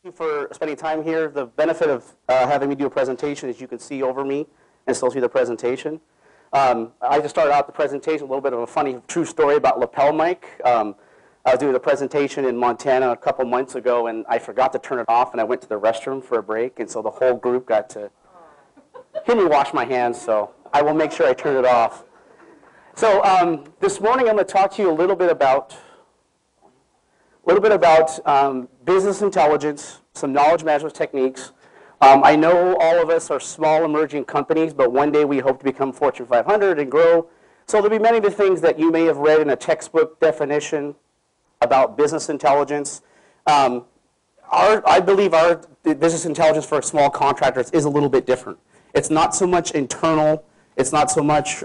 you for spending time here. The benefit of having me do a presentation is you can see over me and still see the presentation. I just started out the presentation, a little bit of a funny true story about lapel mic. I was doing a presentation in Montana a couple months ago, and I forgot to turn it off, and I went to the restroom for a break, and so the whole group got to hear me wash my hands, so I will make sure I turn it off. So this morning I'm going to talk to you a little bit about business intelligence, some knowledge management techniques. I know all of us are small emerging companies, but one day we hope to become Fortune 500 and grow. So there'll be many of the things that you may have read in a textbook definition about business intelligence. I believe our business intelligence for small contractors is a little bit different. It's not so much internal. It's not so much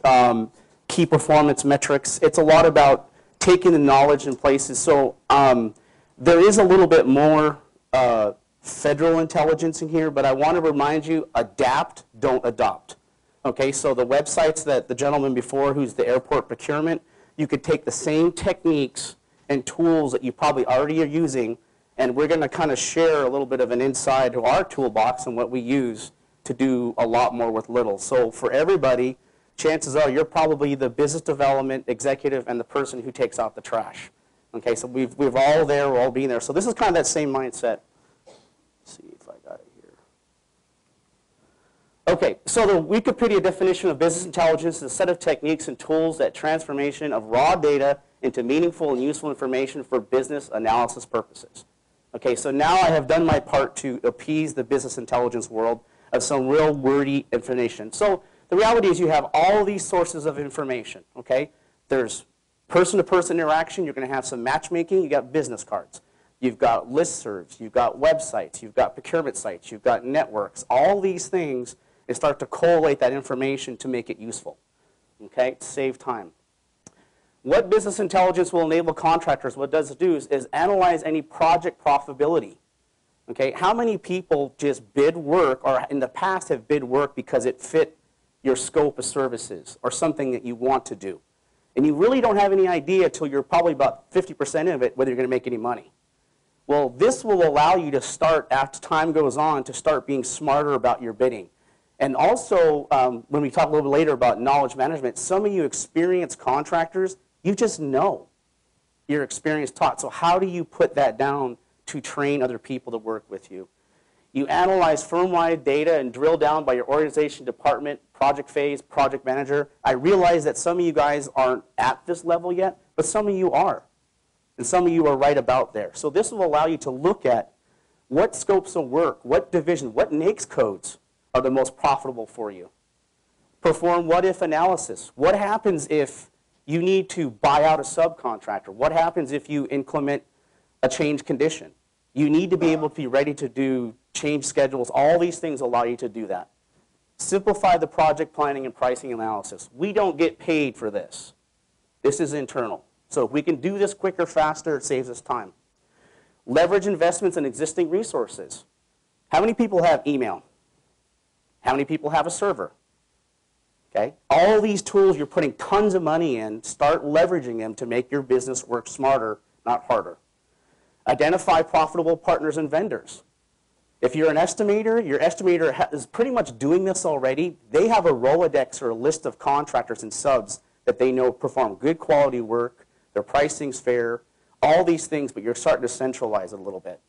key performance metrics. It's a lot about taking the knowledge in places. So there is a little bit more federal intelligence in here, but I want to remind you, adapt, don't adopt. Okay, so the websites that the gentleman before, who's the airport procurement, you could take the same techniques and tools that you probably already are using, and we're going to kind of share a little bit of an inside to our toolbox and what we use to do a lot more with little. So for everybody, chances are you're probably the business development executive and the person who takes out the trash. Okay, so we're all there, we're all being there. So this is kind of that same mindset. Let's see if I got it here. Okay, so the Wikipedia definition of business intelligence is a set of techniques and tools that transformation of raw data into meaningful and useful information for business analysis purposes. Okay, so now I have done my part to appease the business intelligence world of some real wordy information. So the reality is you have all these sources of information, okay? There's person-to-person interaction. You're going to have some matchmaking. You've got business cards. You've got listservs. You've got websites. You've got procurement sites. You've got networks. All these things, and start to collate that information to make it useful, okay? To save time. What business intelligence will enable contractors, what it does do is analyze any project profitability. Okay, how many people just bid work, or in the past have bid work because it fit your scope of services or something that you want to do? And you really don't have any idea until you're probably about 50% of it whether you're going to make any money. Well, this will allow you to start, after time goes on, to start being smarter about your bidding. And also, when we talk a little bit later about knowledge management, some of you experienced contractors, you just know your experience taught. So how do you put that down to train other people to work with you? You analyze firm-wide data and drill down by your organization, department, project phase, project manager. I realize that some of you guys aren't at this level yet, but some of you are. And some of you are right about there. So this will allow you to look at what scopes of work, what division, what NAICS codes are the most profitable for you. Perform what-if analysis. What happens if you need to buy out a subcontractor? What happens if you increment a change condition? You need to be able to be ready to do change schedules. All these things allow you to do that. Simplify the project planning and pricing analysis. We don't get paid for this. This is internal. So if we can do this quicker, faster, it saves us time. Leverage investments in existing resources. How many people have email? How many people have a server? Okay? All these tools you're putting tons of money in, start leveraging them to make your business work smarter, not harder. Identify profitable partners and vendors. If you're an estimator, your estimator is pretty much doing this already. They have a Rolodex or a list of contractors and subs that they know perform good quality work, their pricing's fair, all these things, but you're starting to centralize it a little bit.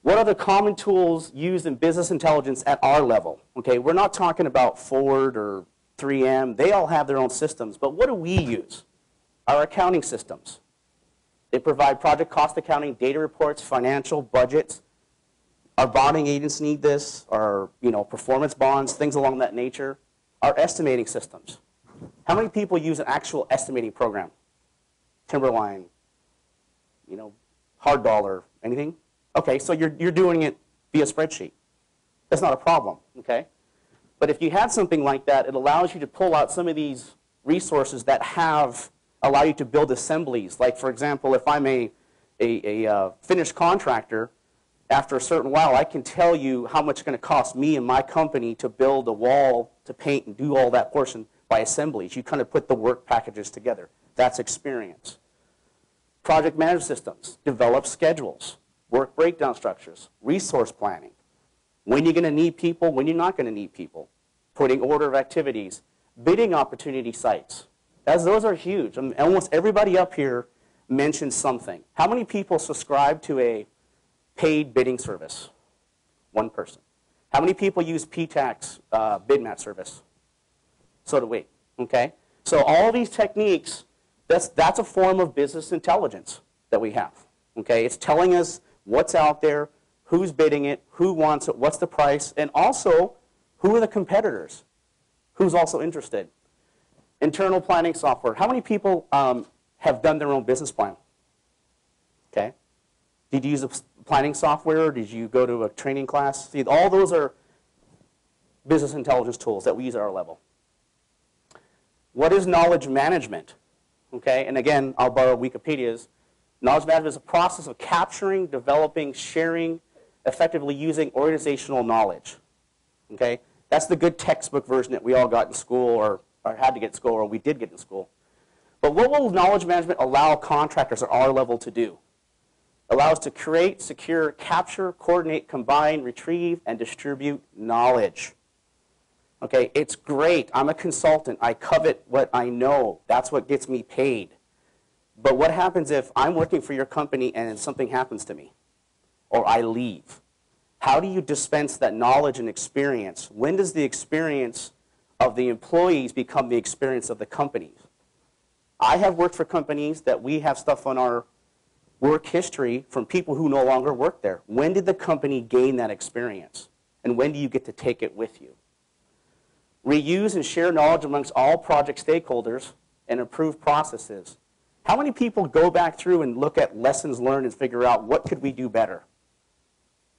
What are the common tools used in business intelligence at our level? Okay, we're not talking about Ford or 3M. They all have their own systems, but what do we use? Our accounting systems. They provide project cost accounting, data reports, financial, budgets. Our bonding agents need this, our performance bonds, things along that nature. Our estimating systems. How many people use an actual estimating program? Timberline, Hard Dollar, anything? Okay, so you're doing it via spreadsheet. That's not a problem, okay? But if you had something like that, it allows you to pull out some of these resources that allow you to build assemblies. Like, for example, if I'm a finished contractor, after a certain while, I can tell you how much it's going to cost me and my company to build a wall, to paint, and do all that portion by assemblies. You kind of put the work packages together. That's experience. Project management systems develop schedules. work breakdown structures, resource planning, when you're going to need people, when you're not going to need people, putting order of activities, bidding opportunity sites. Those are huge. Almost everybody up here mentioned something. How many people subscribe to a paid bidding service? One person. How many people use PTAX bid match service? So do we. Okay? So all these techniques, that's a form of business intelligence that we have. Okay? It's telling us what's out there, who's bidding it, who wants it, what's the price, and also who are the competitors, who's also interested. Internal planning software. How many people have done their own business plan? Okay. Did you use a planning software? Or did you go to a training class? See, all those are business intelligence tools that we use at our level. What is knowledge management? Okay, and again, I'll borrow Wikipedia's. Knowledge management is a process of capturing, developing, sharing, effectively using organizational knowledge. Okay, that's the good textbook version that we all got in school or had to get in school, or we did get in school. But what will knowledge management allow contractors at our level to do? Allow us to create, secure, capture, coordinate, combine, retrieve, and distribute knowledge. Okay, it's great. I'm a consultant. I covet what I know. That's what gets me paid. But what happens if I'm working for your company and something happens to me, or I leave? How do you dispense that knowledge and experience? When does the experience of the employees become the experience of the companies? I have worked for companies that we have stuff on our work history from people who no longer work there. When did the company gain that experience? And when do you get to take it with you? Reuse and share knowledge amongst all project stakeholders and improve processes. How many people go back through and look at lessons learned and figure out what could we do better?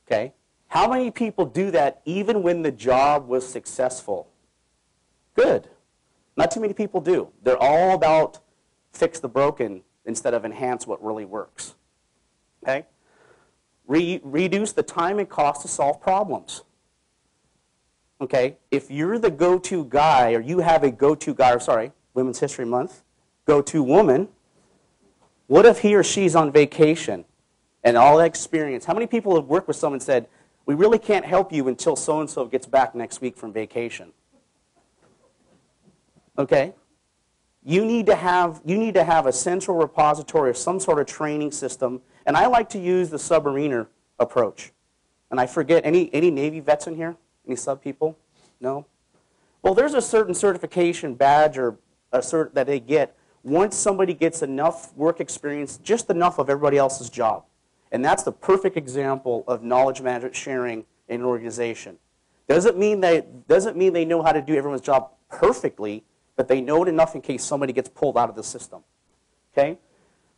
Okay? How many people do that even when the job was successful? Good. Not too many people do. They're all about fix the broken instead of enhance what really works. Okay? Reduce the time and cost to solve problems. Okay? If you're the go-to guy, or you have a go-to guy, or sorry, Women's History Month, go-to woman, what if he or she's on vacation and all that experience? How many people have worked with someone and said, we really can't help you until so-and-so gets back next week from vacation? Okay? You need to have a central repository of some sort of training system, and I like to use the submariner approach. And I forget, any Navy vets in here? Any sub people? No? Well, there's a certain certification badge or a cert that they get once somebody gets enough work experience, just enough of everybody else's job. And that's the perfect example of knowledge management sharing in an organization. Doesn't mean they know how to do everyone's job perfectly, but they know it enough in case somebody gets pulled out of the system. Okay?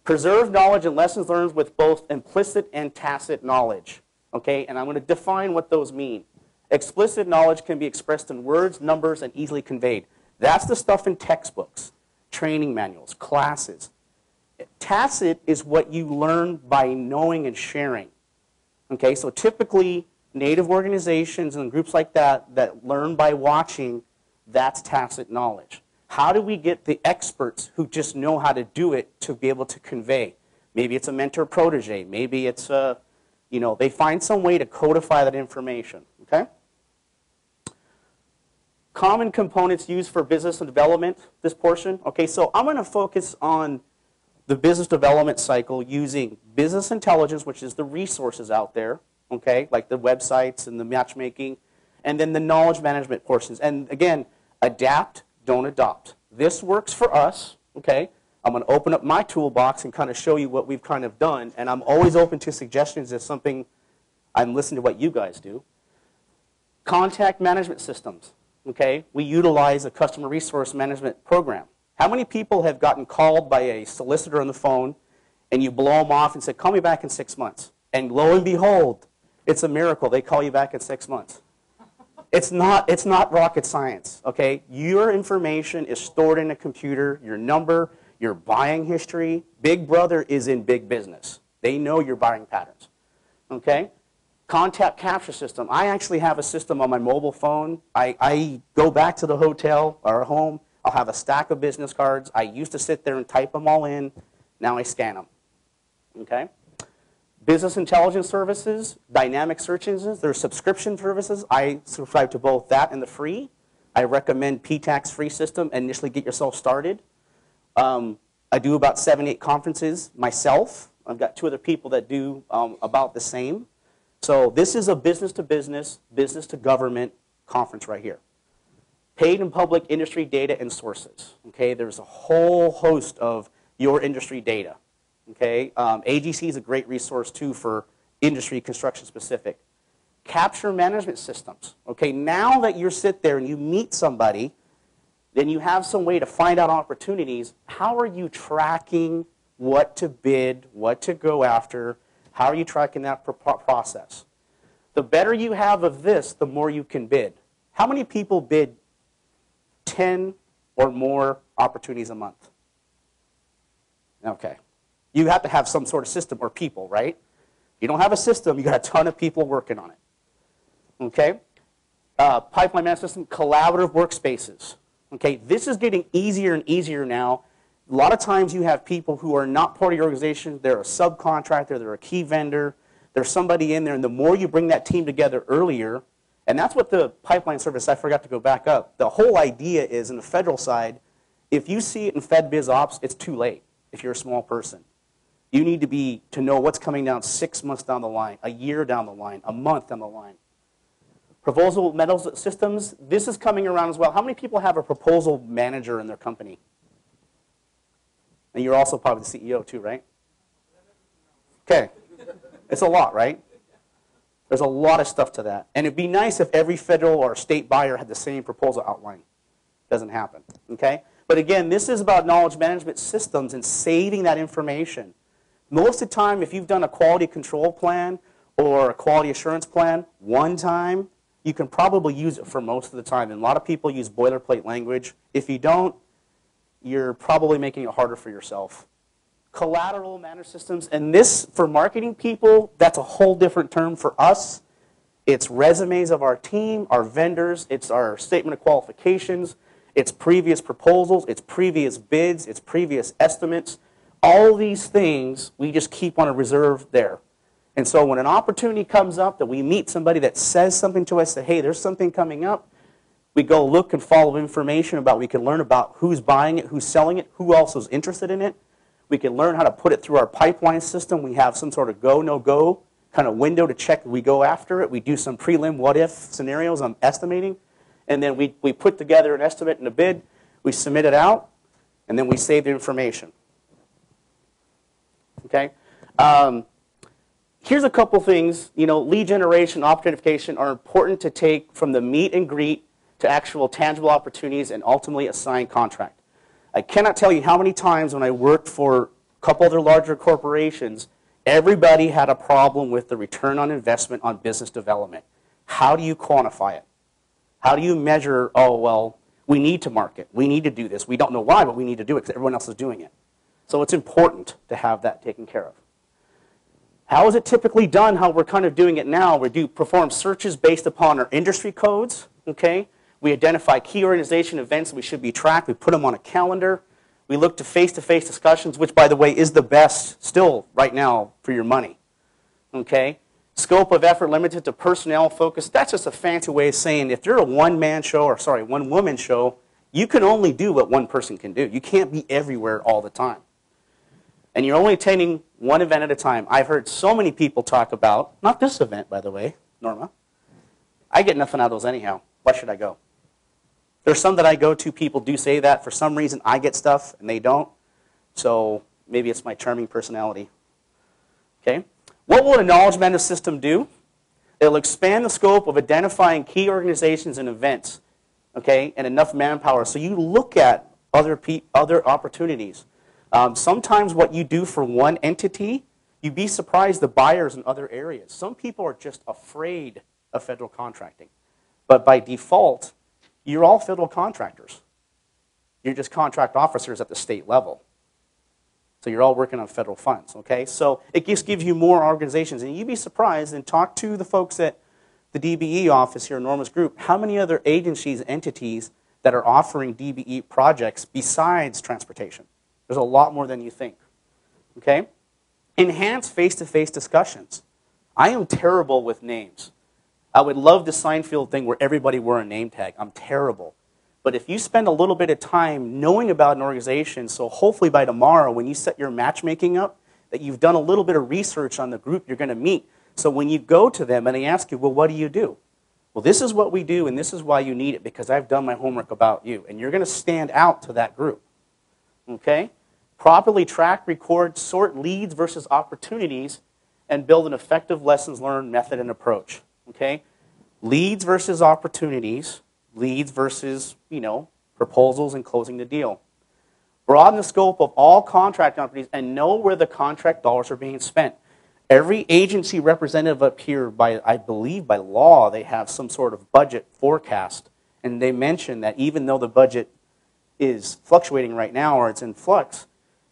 Preserve knowledge and lessons learned with both implicit and tacit knowledge. Okay? And I'm going to define what those mean. Explicit knowledge can be expressed in words, numbers, and easily conveyed. That's the stuff in textbooks, training manuals, classes. Tacit is what you learn by knowing and sharing. Okay? So typically, Native organizations and groups like that learn by watching, that's tacit knowledge. How do we get the experts who just know how to do it to be able to convey? Maybe it's a mentor-protege. Maybe it's they find some way to codify that information. Okay? Common components used for business and development, this portion. Okay, so I'm going to focus on the business development cycle using business intelligence, which is the resources out there, okay, like the websites and the matchmaking, and then the knowledge management portions. And again, adapt, don't adopt. This works for us, okay? I'm going to open up my toolbox and kind of show you what we've kind of done, and I'm always open to suggestions if something, I'm listening to what you guys do. Contact management systems, okay? We utilize a customer resource management program. How many people have gotten called by a solicitor on the phone, and you blow them off and say, call me back in 6 months? And lo and behold, it's a miracle. They call you back in 6 months. It's not rocket science, okay? Your information is stored in a computer, your number, your buying history. Big Brother is in big business. They know your buying patterns, okay? Contact capture system. I actually have a system on my mobile phone. I go back to the hotel or home. I'll have a stack of business cards. I used to sit there and type them all in. Now I scan them, okay? Business intelligence services, dynamic search engines, there's subscription services. I subscribe to both that and the free. I recommend PTAC's free system, initially get yourself started. I do about 7, 8 conferences myself. I've got 2 other people that do about the same. So this is a business-to-business, business-to-government conference right here. Paid and public industry data and sources. Okay, there's a whole host of your industry data. Okay, AGC is a great resource too for industry construction specific. Capture management systems. Okay, now that you sit there and you meet somebody, then you have some way to find out opportunities. How are you tracking what to bid, what to go after? How are you tracking that process? The better you have of this, the more you can bid. How many people bid 10 or more opportunities a month? Okay. You have to have some sort of system or people, right? You don't have a system, you got a ton of people working on it. Okay? Pipeline management system, collaborative workspaces. Okay, this is getting easier and easier now. A lot of times you have people who are not part of your organization, they're a subcontractor, they're a key vendor, there's somebody in there, and the more you bring that team together earlier, and that's what the pipeline service, I forgot to go back up. The whole idea is, in the federal side, if you see it in FedBizOps, it's too late if you're a small person. You need to know what's coming down 6 months down the line, a year down the line, a month down the line. Proposal metals systems, this is coming around as well. How many people have a proposal manager in their company? And you're also probably the CEO too, right? Okay. It's a lot, right? There's a lot of stuff to that. And it'd be nice if every federal or state buyer had the same proposal outline. Doesn't happen, okay? But again, this is about knowledge management systems and saving that information. Most of the time, if you've done a quality control plan or a quality assurance plan one time, you can probably use it for most of the time. And a lot of people use boilerplate language. If you don't, you're probably making it harder for yourself. Collateral management systems, and this, for marketing people, that's a whole different term for us. It's resumes of our team, our vendors, it's our statement of qualifications, it's previous proposals, it's previous bids, it's previous estimates. All these things we just keep on a reserve there. And so when an opportunity comes up that we meet somebody that says something to us, that, hey, there's something coming up, we go look and follow information about, we can learn about who's buying it, who's selling it, who else is interested in it. We can learn how to put it through our pipeline system. We have some sort of go, no-go kind of window to check that we go after it. We do some prelim what-if scenarios on estimating. And then we put together an estimate and a bid. We submit it out, and then we save the information. Okay? Here's a couple things. You know, lead generation, opportunification are important to take from the meet and greet to actual tangible opportunities and ultimately a signed contract. I cannot tell you how many times when I worked for a couple other larger corporations, everybody had a problem with the return on investment on business development. How do you quantify it? How do you measure, oh, well, we need to market. We need to do this. We don't know why, but we need to do it because everyone else is doing it. So it's important to have that taken care of. How is it typically done, how we're kind of doing it now? We do perform searches based upon our industry codes, okay? We identify key organization events that we should be tracked. We put them on a calendar. We look to face-to-face discussions, which, by the way, is the best still right now for your money, okay? Scope of effort limited to personnel focus. That's just a fancy way of saying if you're a one-man show, or sorry, one-woman show, you can only do what one person can do. You can't be everywhere all the time. And you're only attending one event at a time. I've heard so many people talk about, not this event, by the way, Norma. I get nothing out of those anyhow. Why should I go? There's some that I go to, people do say that. For some reason, I get stuff and they don't. So maybe it's my charming personality. Okay? What will a knowledge management system do? It'll expand the scope of identifying key organizations and events, okay, and enough manpower. So you look at other opportunities. Sometimes what you do for one entity, you'd be surprised the buyers in other areas. Some people are just afraid of federal contracting. But by default, you're all federal contractors. You're just contract officers at the state level. So you're all working on federal funds, okay? So it just gives you more organizations. And you'd be surprised, and talk to the folks at the DBE office here in Norma's group, how many other agencies, entities that are offering DBE projects besides transportation. There's a lot more than you think, okay? Enhance face-to-face discussions. I am terrible with names. I would love the Seinfeld thing where everybody wore a name tag. I'm terrible. But if you spend a little bit of time knowing about an organization, so hopefully by tomorrow when you set your matchmaking up, that you've done a little bit of research on the group you're going to meet. So when you go to them and they ask you, well, what do you do? Well, this is what we do, and this is why you need it, because I've done my homework about you. And you're going to stand out to that group. Okay? Properly track, record, sort leads versus opportunities, and build an effective lessons learned method and approach. Okay? Leads versus opportunities, leads versus, proposals and closing the deal. Broaden the scope of all contract companies and know where the contract dollars are being spent. Every agency representative up here, I believe by law, they have some sort of budget forecast. And they mention that even though the budget is fluctuating right now or it's in flux,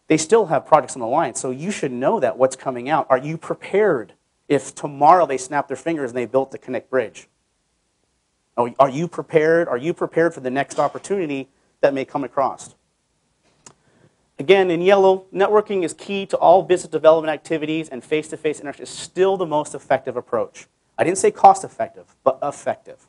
they still have projects on the line. So you should know that what's coming out. Are you prepared if tomorrow they snap their fingers and they built the Connect Bridge? Are you prepared? Are you prepared for the next opportunity that may come across? Again, in yellow, networking is key to all business development activities, and face-to-face interaction is still the most effective approach. I didn't say cost-effective, but effective.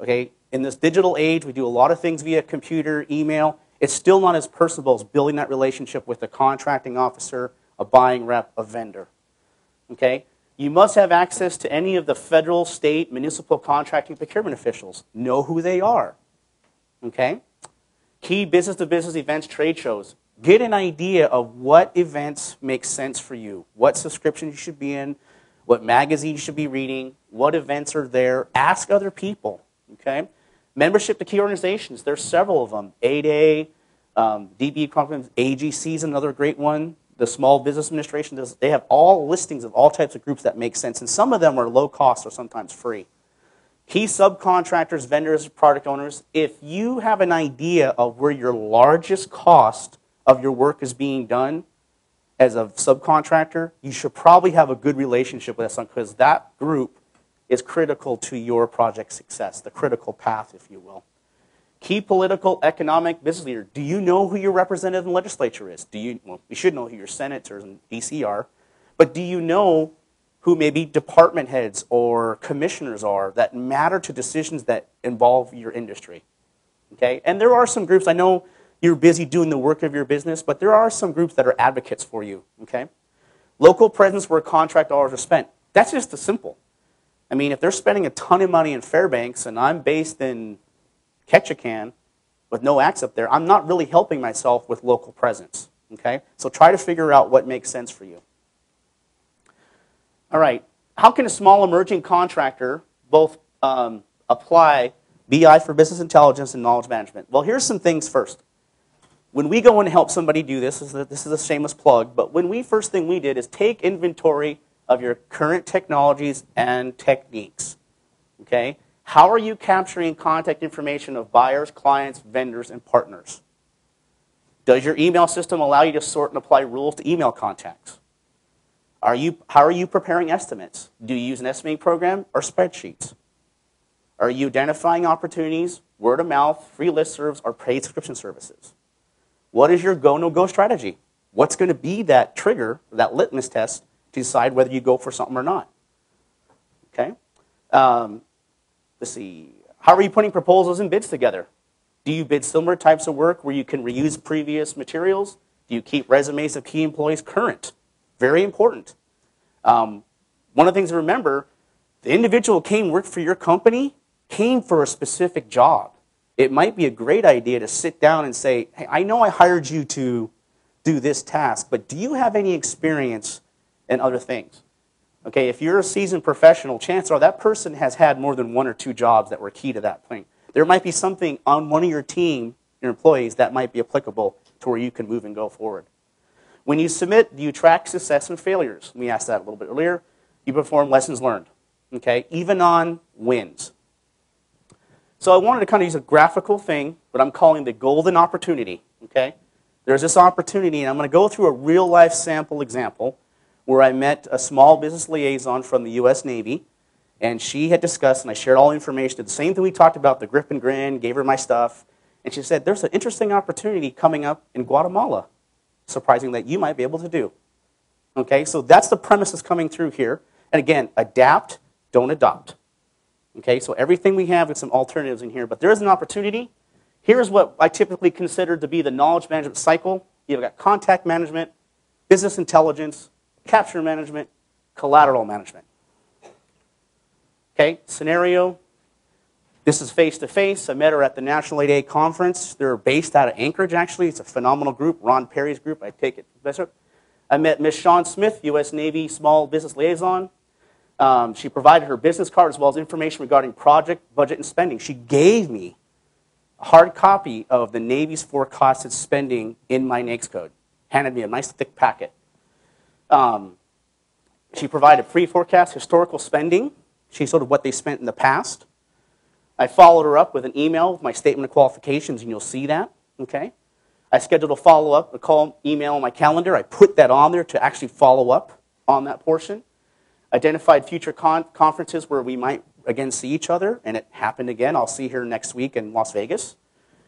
Okay? In this digital age, we do a lot of things via computer, email. It's still not as personable as building that relationship with a contracting officer, a buying rep, a vendor. Okay? You must have access to any of the federal, state, municipal contracting procurement officials. Know who they are. Okay? Key business-to-business events, trade shows. Get an idea of what events make sense for you, what subscriptions you should be in, what magazines you should be reading, what events are there. Ask other people. Okay? Membership to key organizations. There's several of them. ADA, DB Conference, AGC is another great one. The Small Business Administration, they have all listings of all types of groups that make sense, and some of them are low cost or sometimes free. Key subcontractors, vendors, product owners, if you have an idea of where your largest cost of your work is being done as a subcontractor, you should probably have a good relationship with us because that group is critical to your project success, the critical path, if you will. Key political, economic, business leader. Do you know who your representative in the legislature is? Well, you should know who your senators and DC are, but do you know who maybe department heads or commissioners are that matter to decisions that involve your industry? Okay? And there are some groups, I know you're busy doing the work of your business, but there are some groups that are advocates for you. Okay? Local presence where contract dollars are spent. That's just the simple. I mean, if they're spending a ton of money in Fairbanks and I'm based in Ketchikan with no axe up there, I'm not really helping myself with local presence. Okay? So try to figure out what makes sense for you. All right, how can a small emerging contractor both apply BI for business intelligence and knowledge management? Well, here's some things first. When we go in and help somebody do this is a shameless plug, but first thing we did is take inventory of your current technologies and techniques. Okay? How are you capturing contact information of buyers, clients, vendors, and partners? Does your email system allow you to sort and apply rules to email contacts? How are you preparing estimates? Do you use an estimating program or spreadsheets? Are you identifying opportunities, word of mouth, free listservs, or paid subscription services? What is your go, no-go strategy? What's going to be that trigger, that litmus test, to decide whether you go for something or not? Okay? Let's see. How are you putting proposals and bids together? Do you bid similar types of work where you can reuse previous materials? Do you keep resumes of key employees current? Very important. One of the things to remember, the individual who came work for your company came for a specific job. It might be a great idea to sit down and say, hey, I know I hired you to do this task, but do you have any experience in other things? Okay, if you're a seasoned professional, chances are that person has had more than one or two jobs that were key to that thing. There might be something on one of your team, your employees, that might be applicable to where you can move and go forward. When you submit, do you track success and failures? We asked that a little bit earlier. You perform lessons learned, okay, even on wins. So I wanted to kind of use a graphical thing, but I'm calling the golden opportunity, okay? There's this opportunity, and I'm going to go through a real-life sample example where I met a small business liaison from the U.S. Navy, and she had discussed, and I shared all the information, the same thing we talked about, the grip and grin, gave her my stuff, and she said, there's an interesting opportunity coming up in Guatemala. Surprising that you might be able to do. Okay, so that's the premise that's coming through here. And again, adapt, don't adopt. Okay, so everything we have with some alternatives in here, but there is an opportunity. Here's what I typically consider to be the knowledge management cycle. You've got contact management, business intelligence, capture management, collateral management. Okay, scenario. This is face-to-face. I met her at the National 8A conference. They're based out of Anchorage, actually. It's a phenomenal group, Ron Perry's group. I take it. I met Ms. Sean Smith, U.S. Navy Small Business Liaison. She provided her business card as well as information regarding project, budget, and spending. She gave me a hard copy of the Navy's forecasted spending in my NAICS code. Handed me a nice thick packet. She provided pre-forecast historical spending. She showed what they spent in the past. I followed her up with an email with my statement of qualifications, and you'll see that. Okay. I scheduled a follow-up, a call, email on my calendar. I put that on there to actually follow up on that portion. Identified future conferences where we might, again, see each other, and it happened again. I'll see her next week in Las Vegas.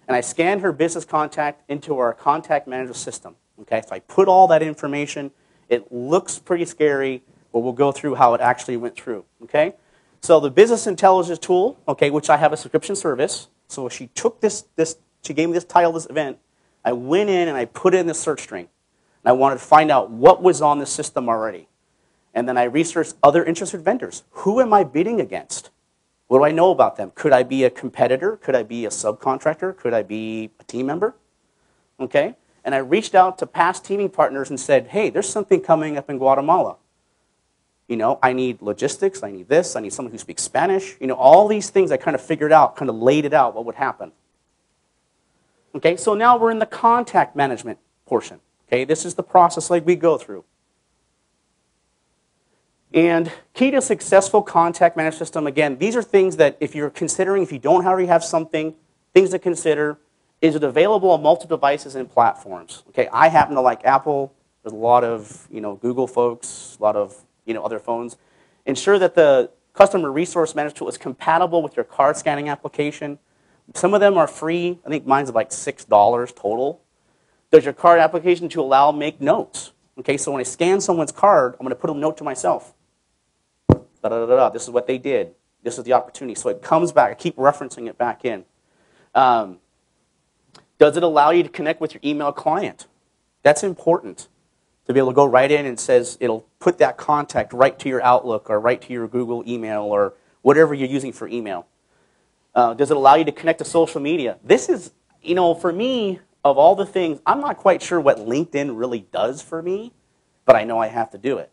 And I scanned her business contact into our contact manager system. Okay, so I put all that information. It looks pretty scary, but we'll go through how it actually went through. Okay, so the business intelligence tool, okay, which I have a subscription service. So she took she gave me this title of this event. I went in and I put it in the search string. And I wanted to find out what was on the system already. And then I researched other interested vendors. Who am I bidding against? What do I know about them? Could I be a competitor? Could I be a subcontractor? Could I be a team member? Okay. And I reached out to past teaming partners and said, hey, there's something coming up in Guatemala. You know, I need logistics. I need this. I need someone who speaks Spanish. You know, all these things I kind of figured out, kind of laid it out what would happen. Okay, so now we're in the contact management portion. Okay, this is the process like we go through. And key to successful contact management system, again, these are things that if you're considering, if you don't already have something, things to consider. Is it available on multiple devices and platforms? Okay, I happen to like Apple. There's a lot of, you know, Google folks, a lot of, you know, other phones. Ensure that the customer resource management tool is compatible with your card scanning application. Some of them are free. I think mine's like $6 total. Does your card application to allow make notes? Okay, so when I scan someone's card, I'm going to put a note to myself. Da, da, da, da. This is what they did. This is the opportunity. So it comes back. I keep referencing it back in. Does it allow you to connect with your email client? That's important. To be able to go right in and says it'll put that contact right to your Outlook or right to your Google email or whatever you're using for email. Does it allow you to connect to social media? This is, you know, for me, of all the things, I'm not quite sure what LinkedIn really does for me, but I know I have to do it.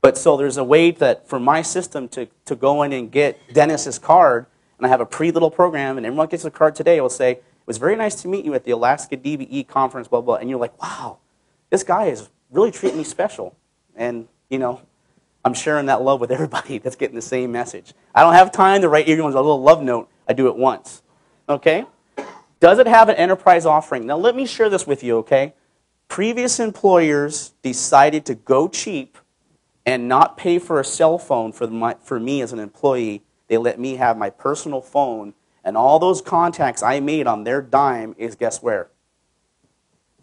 But so there's a way that for my system to go in and get Dennis's card, and I have a pre-little program, and everyone gets a card today, it will say, it was very nice to meet you at the Alaska DBE conference, blah, blah, and you're like, wow, this guy is really treating me special. And, you know, I'm sharing that love with everybody that's getting the same message. I don't have time to write everyone a little love note. I do it once. Okay? Does it have an enterprise offering? Now, let me share this with you, okay? Previous employers decided to go cheap and not pay for a cell phone for me as an employee. They let me have my personal phone, and all those contacts I made on their dime is guess where?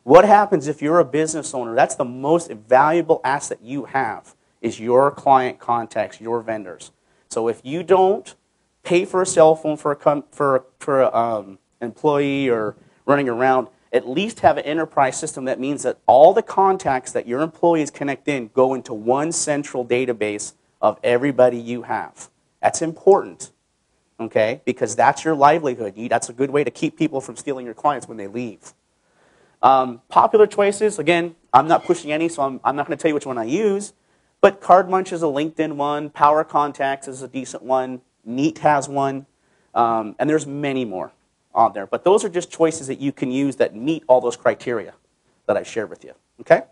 What happens if you're a business owner? That's the most valuable asset you have, is your client contacts, your vendors. So if you don't pay for a cell phone for an employee or running around, at least have an enterprise system that means that all the contacts that your employees connect in go into one central database of everybody you have. That's important, okay? Because that's your livelihood. That's a good way to keep people from stealing your clients when they leave. Popular choices, again, I'm not pushing any, so I'm not going to tell you which one I use. But CardMunch is a LinkedIn one. Power Contacts is a decent one. Neat has one. And there's many more on there. But those are just choices that you can use that meet all those criteria that I shared with you. Okay?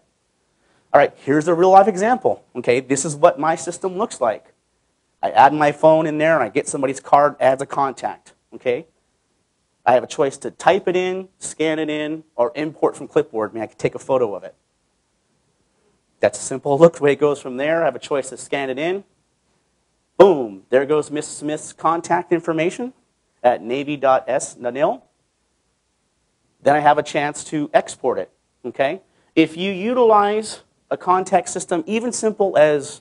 All right, here's a real life example. Okay, this is what my system looks like. I add my phone in there and I get somebody's card, adds a contact. Okay? I have a choice to type it in, scan it in, or import from clipboard. I mean, I can take a photo of it. That's a simple look. The way it goes from there, I have a choice to scan it in. Boom, there goes Miss Smith's contact information at navy.s.nil. Then I have a chance to export it. Okay? If you utilize a contact system, even simple as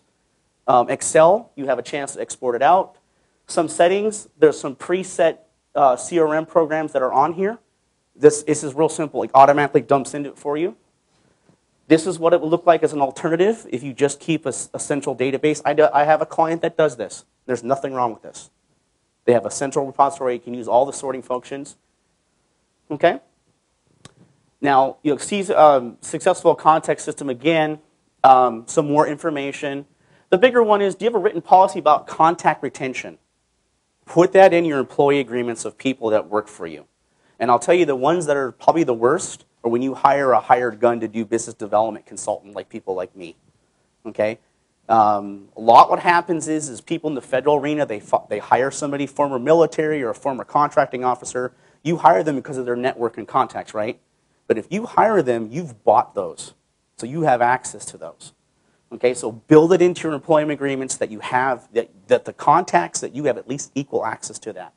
Excel, you have a chance to export it out. Some settings, there's some preset CRM programs that are on here. This is real simple. It automatically dumps into it for you. This is what it would look like as an alternative if you just keep a central database. I have a client that does this. There's nothing wrong with this. They have a central repository. You can use all the sorting functions. Okay? Now, you'll see successful contact system again, some more information. The bigger one is, do you have a written policy about contact retention? Put that in your employee agreements of people that work for you. And I'll tell you, the ones that are probably the worst are when you hire a hired gun to do business development consultant, like people like me. Okay? A lot what happens is people in the federal arena, they hire somebody, former military or a former contracting officer. You hire them because of their network and contacts, right? But if you hire them, you've bought those. So you have access to those. Okay, so build it into your employment agreements that you have, that the contacts, that you have at least equal access to that.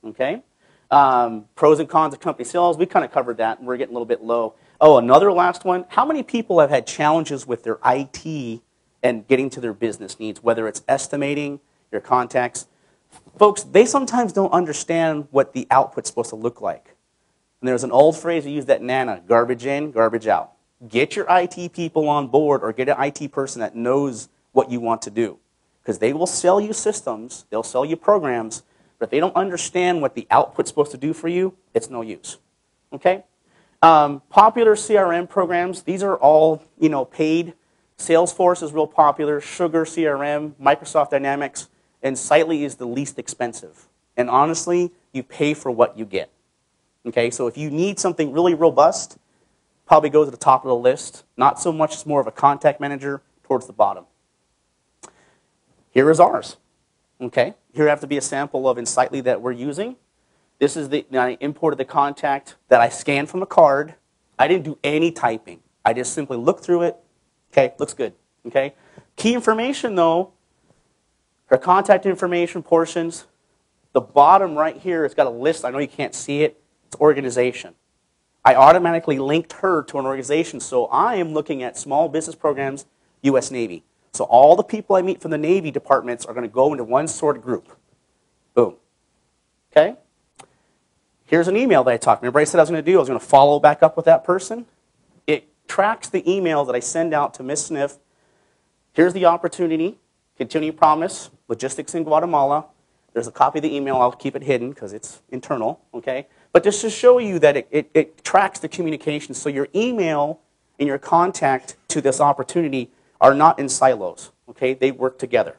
Okay? Pros and cons of company sales, we kind of covered that, and we're getting a little bit low. Oh, another last one. How many people have had challenges with their IT and getting to their business needs, whether it's estimating your contacts? Folks, they sometimes don't understand what the output's supposed to look like. And there's an old phrase we use that NANA, garbage in, garbage out. Get your IT people on board or get an IT person that knows what you want to do. Because they will sell you systems, they'll sell you programs, but if they don't understand what the output's supposed to do for you, it's no use. Okay? Popular CRM programs, these are all paid. Salesforce is real popular, Sugar CRM, Microsoft Dynamics, and Sightly is the least expensive. And honestly, you pay for what you get. Okay, so if you need something really robust, probably go to the top of the list. Not so much as more of a contact manager, towards the bottom. Here is ours. Okay, here I have to be a sample of Insightly that we're using. This is I imported the contact that I scanned from a card. I didn't do any typing. I just simply looked through it. Okay, looks good. Okay, key information though, her contact information portions. The bottom right here, it's got a list. I know you can't see it. It's organization. I automatically linked her to an organization, so I am looking at small business programs, U.S. Navy. So all the people I meet from the Navy departments are going to go into one sort of group. Boom. Okay? Here's an email that I talked. Remember I said I was going to do? I was going to follow back up with that person. It tracks the email that I send out to Ms. Sniff. Here's the opportunity. Continue promise. Logistics in Guatemala. There's a copy of the email. I'll keep it hidden because it's internal. Okay? But just to show you that it tracks the communication, so your email and your contact to this opportunity are not in silos. Okay? They work together.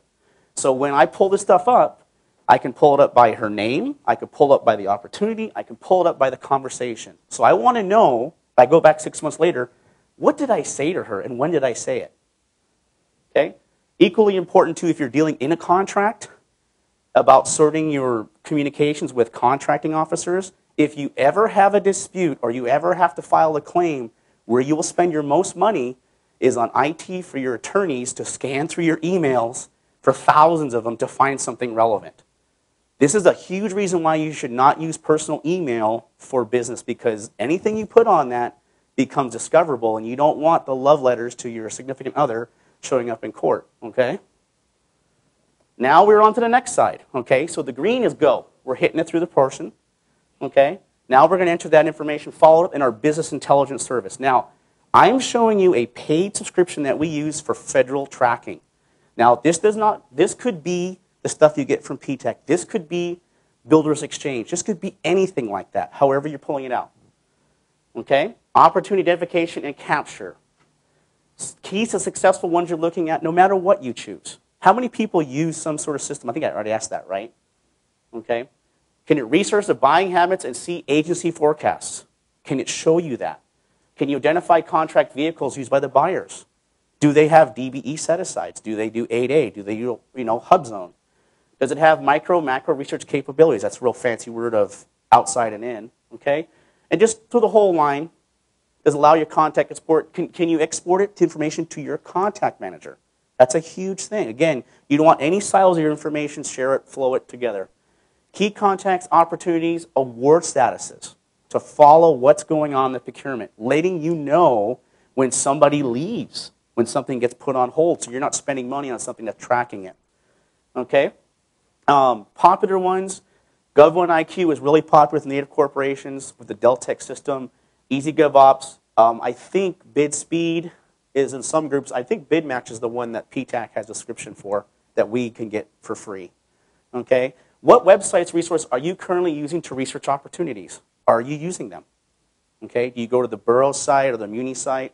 So when I pull this stuff up, I can pull it up by her name, I can pull it up by the opportunity, I can pull it up by the conversation. So I want to know, if I go back 6 months later, what did I say to her and when did I say it? Okay? Equally important too, if you're dealing in a contract, about sorting your communications with contracting officers. If you ever have a dispute or you ever have to file a claim, where you will spend your most money is on IT for your attorneys to scan through your emails for thousands of them to find something relevant. This is a huge reason why you should not use personal email for business, because anything you put on that becomes discoverable, and you don't want the love letters to your significant other showing up in court, okay? Now we're on to the next side, okay? So the green is go. We're hitting it through the portion, okay? Now we're going to enter that information followed up in our business intelligence service. Now, I'm showing you a paid subscription that we use for federal tracking. Now, this could be the stuff you get from P-TECH. This could be Builders Exchange. This could be anything like that, however you're pulling it out, okay? Opportunity identification and capture. Keys to successful ones you're looking at, no matter what you choose. How many people use some sort of system? I think I already asked that, right? Okay. Can it research the buying habits and see agency forecasts? Can it show you that? Can you identify contract vehicles used by the buyers? Do they have DBE set-asides? Do they do 8A? Do they do, HubZone? Does it have micro, macro research capabilities? That's a real fancy word of outside and in, okay? And just through the whole line, does it allow your contact export? Can you export it to information to your contact manager? That's a huge thing. Again, you don't want any silos of your information. Share it, flow it together. Key contacts, opportunities, award statuses to follow what's going on in the procurement, letting you know when somebody leaves. when something gets put on hold, so you're not spending money on something that's tracking it. Okay? Popular ones, GovOne IQ is really popular with native corporations, with the Deltek system, Easy GovOps. I think BidSpeed is in some groups. I think BidMatch is the one that PTAC has a subscription for that we can get for free. Okay? What websites, resources are you currently using to research opportunities? Are you using them? Okay? Do you go to the Borough site or the Muni site?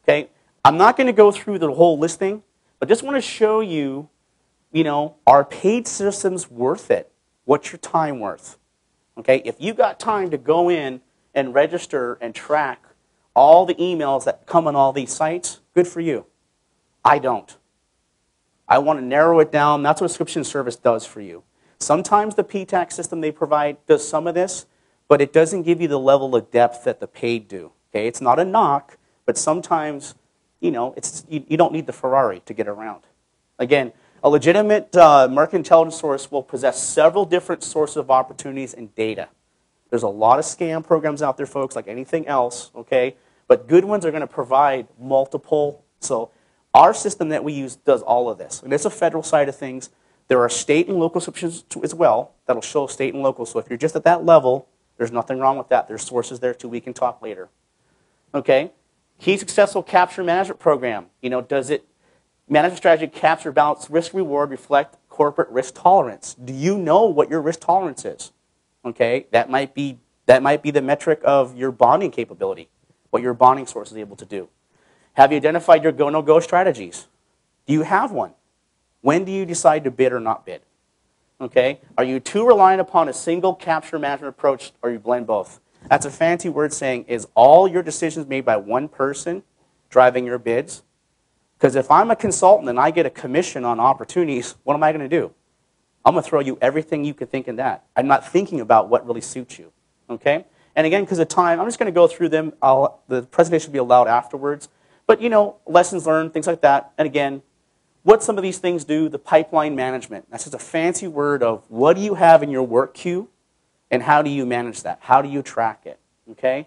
Okay? I'm not going to go through the whole listing, but just want to show you, are paid systems worth it? What's your time worth? Okay? If you got time to go in and register and track all the emails that come on all these sites, good for you. I don't. I want to narrow it down. That's what a subscription service does for you. Sometimes the PTAC system they provide does some of this, but it doesn't give you the level of depth that the paid do. Okay? It's not a knock, but sometimes, you don't need the Ferrari to get around. Again, a legitimate market intelligence source will possess several different sources of opportunities and data. There's a lot of scam programs out there, folks, like anything else, okay? But good ones are going to provide multiple. So our system that we use does all of this. And it's a federal side of things. There are state and local subscriptions as well that'll show state and local. So if you're just at that level, there's nothing wrong with that. There's sources there too. We can talk later. Okay? Key successful capture management program. Does it management strategy capture balance risk reward reflect corporate risk tolerance? Do you know what your risk tolerance is? Okay, that might be the metric of your bonding capability, what your bonding source is able to do. Have you identified your go-no-go strategies? Do you have one? When do you decide to bid or not bid? Okay, are you too reliant upon a single capture management approach, or you blend both? That's a fancy word saying, is all your decisions made by one person driving your bids? Because if I'm a consultant and I get a commission on opportunities, what am I going to do? I'm going to throw you everything you could think in that. I'm not thinking about what really suits you. Okay? And again, because of time, I'm just going to go through them. The presentation will be allowed afterwards. But, lessons learned, things like that. And again, what some of these things do, the pipeline management. That's just a fancy word of what do you have in your work queue and how do you manage that? How do you track it? Okay?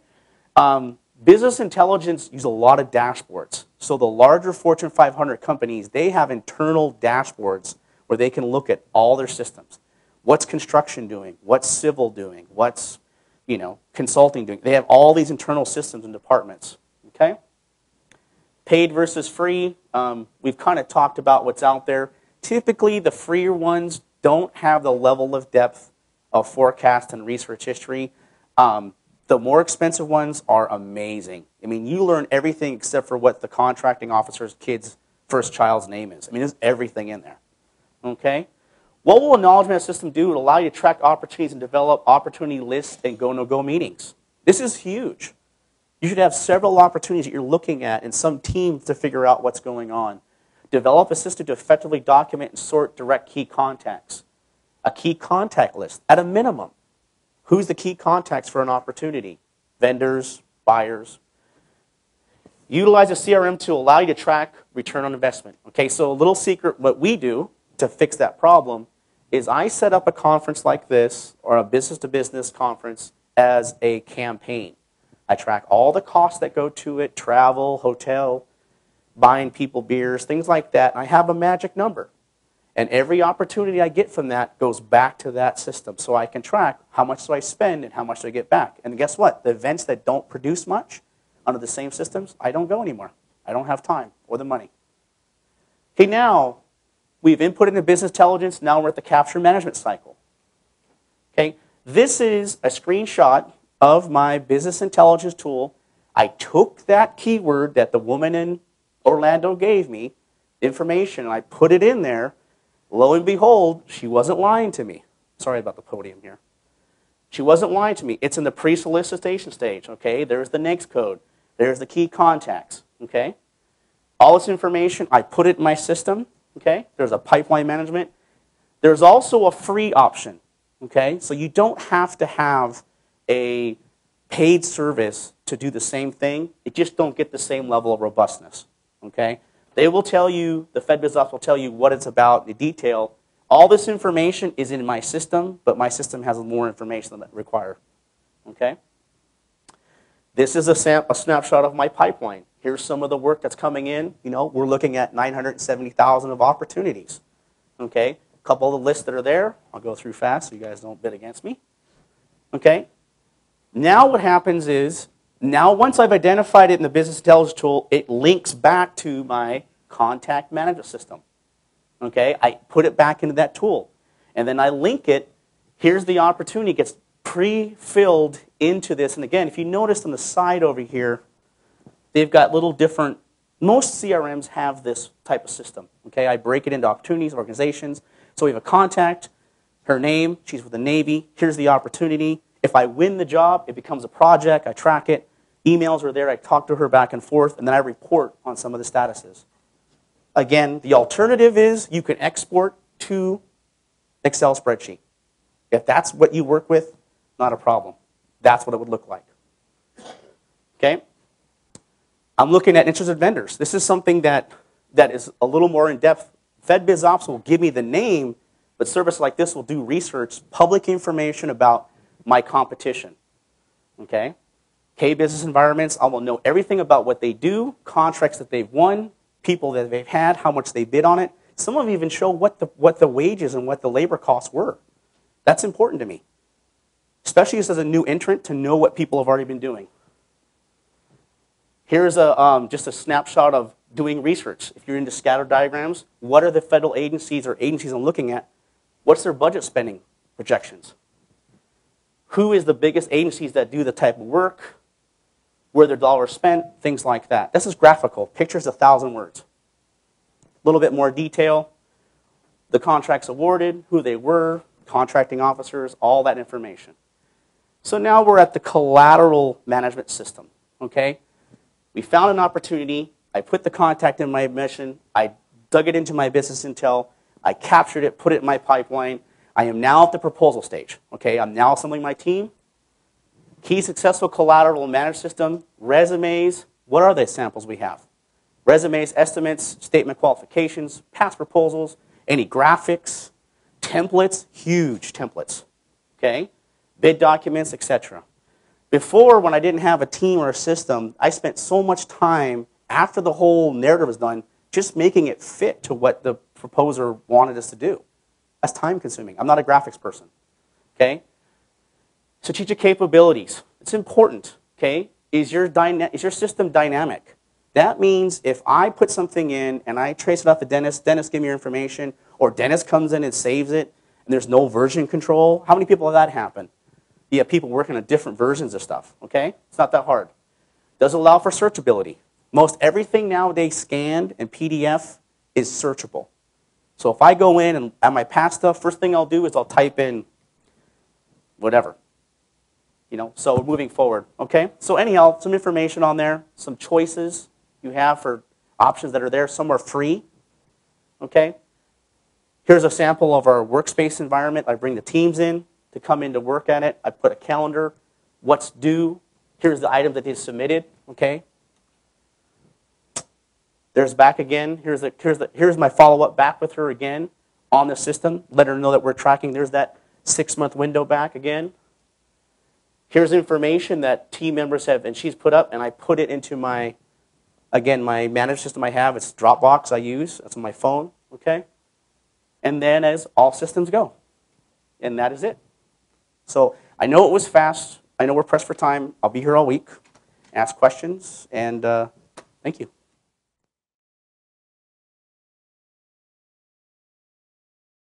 Business intelligence use a lot of dashboards. So the larger Fortune 500 companies, they have internal dashboards where they can look at all their systems. What's construction doing? What's civil doing? What's consulting doing? They have all these internal systems and departments. Okay? Paid versus free. We've kind of talked about what's out there. Typically, the freer ones don't have the level of depth of forecast and research history. The more expensive ones are amazing. I mean, you learn everything except for what the contracting officer's kid's first child's name is. I mean, there's everything in there. Okay? What will a knowledge management system do? It will allow you to track opportunities and develop opportunity lists and go-no-go meetings. This is huge. You should have several opportunities that you're looking at and some teams to figure out what's going on. Develop a system to effectively document and sort direct key contacts. A key contact list, at a minimum. Who's the key contacts for an opportunity? Vendors, buyers. Utilize a CRM to allow you to track return on investment. Okay, so a little secret, what we do to fix that problem is I set up a conference like this, or a business-to-business conference, as a campaign. I track all the costs that go to it, travel, hotel, buying people beers, things like that, and I have a magic number. And every opportunity I get from that goes back to that system. So I can track how much do I spend and how much do I get back. And guess what? The events that don't produce much under the same systems, I don't go anymore. I don't have time or the money. Okay, now we've input into business intelligence. Now we're at the capture management cycle. Okay, this is a screenshot of my business intelligence tool. I took that keyword that the woman in Orlando gave me, information, and I put it in there. Lo and behold, she wasn't lying to me. Sorry about the podium here. She wasn't lying to me. It's in the pre-solicitation stage, okay? There's the NAICS code. There's the key contacts, okay? All this information, I put it in my system, okay? There's a pipeline management. There's also a free option, okay? So you don't have to have a paid service to do the same thing. You just don't get the same level of robustness, okay? They will tell you, the FedBizOps will tell you what it's about, the detail. All this information is in my system, but my system has more information than I require. Okay? This is a snapshot of my pipeline. Here's some of the work that's coming in. You know, we're looking at 970,000 of opportunities. Okay, a couple of the lists that are there, I'll go through fast so you guys don't bid against me. Okay, now what happens is, now once I've identified it in the business intelligence tool, it links back to my contact management system. Okay, I put it back into that tool, and then I link it. Here's the opportunity, it gets pre-filled into this. And again, if you notice on the side over here, they've got little different, most CRMs have this type of system. Okay, I break it into opportunities, organizations. So we have a contact, her name, she's with the Navy, here's the opportunity. If I win the job, it becomes a project, I track it. Emails are there, I talk to her back and forth, and then I report on some of the statuses. Again, the alternative is you can export to Excel spreadsheet. If that's what you work with, not a problem. That's what it would look like. Okay? I'm looking at interested vendors. This is something that is a little more in-depth. FedBizOps will give me the name, but service like this will do research, public information about my competition. Okay? K-Business Environments, I will know everything about what they do, contracts that they've won, people that they've had, how much they bid on it. Some of them even show what the wages and what the labor costs were. That's important to me, especially as a new entrant, to know what people have already been doing. Here's just a snapshot of doing research. If you're into scatter diagrams, what are the federal agencies or agencies I'm looking at? What's their budget spending projections? Who is the biggest agencies that do the type of work? Where their dollars spent? Things like that. This is graphical. Pictures 1,000 words. A little bit more detail. The contracts awarded, who they were, contracting officers, all that information. So now we're at the collateral management system. Okay? We found an opportunity. I put the contact in my mission. I dug it into my business intel. I captured it, put it in my pipeline. I am now at the proposal stage. Okay, I'm now assembling my team. Key successful collateral management system, resumes. What are the samples we have? Resumes, estimates, statement qualifications, past proposals, any graphics, templates, huge templates. Okay, bid documents, etc. Before, when I didn't have a team or a system, I spent so much time after the whole narrative was done just making it fit to what the proposer wanted us to do. That's time consuming. I'm not a graphics person. Okay? Strategic capabilities. It's important. Okay? Is your system dynamic? That means if I put something in and I trace it off to Dennis, Dennis give me your information, or Dennis comes in and saves it, and there's no version control, how many people have that happen? You have people working on different versions of stuff, okay? It's not that hard. Does allow for searchability. Most everything nowadays scanned and PDF is searchable. So if I go in and at my past stuff, first thing I'll do is I'll type in whatever. You know, so moving forward, okay? So anyhow, some information on there, some choices you have for options that are there. Some are free, okay? Here's a sample of our workspace environment. I bring the teams in to come in to work at it. I put a calendar, what's due. Here's the item that they submitted, okay? There's back again. Here's my follow-up back with her again on the system. Let her know that we're tracking. There's that 6-month window back again. Here's information that team members have, and she's put up, and I put it into my, again, my managed system I have. It's Dropbox I use. That's on my phone, okay? And then as all systems go. And that is it. So I know it was fast. I know we're pressed for time. I'll be here all week. Ask questions, and thank you.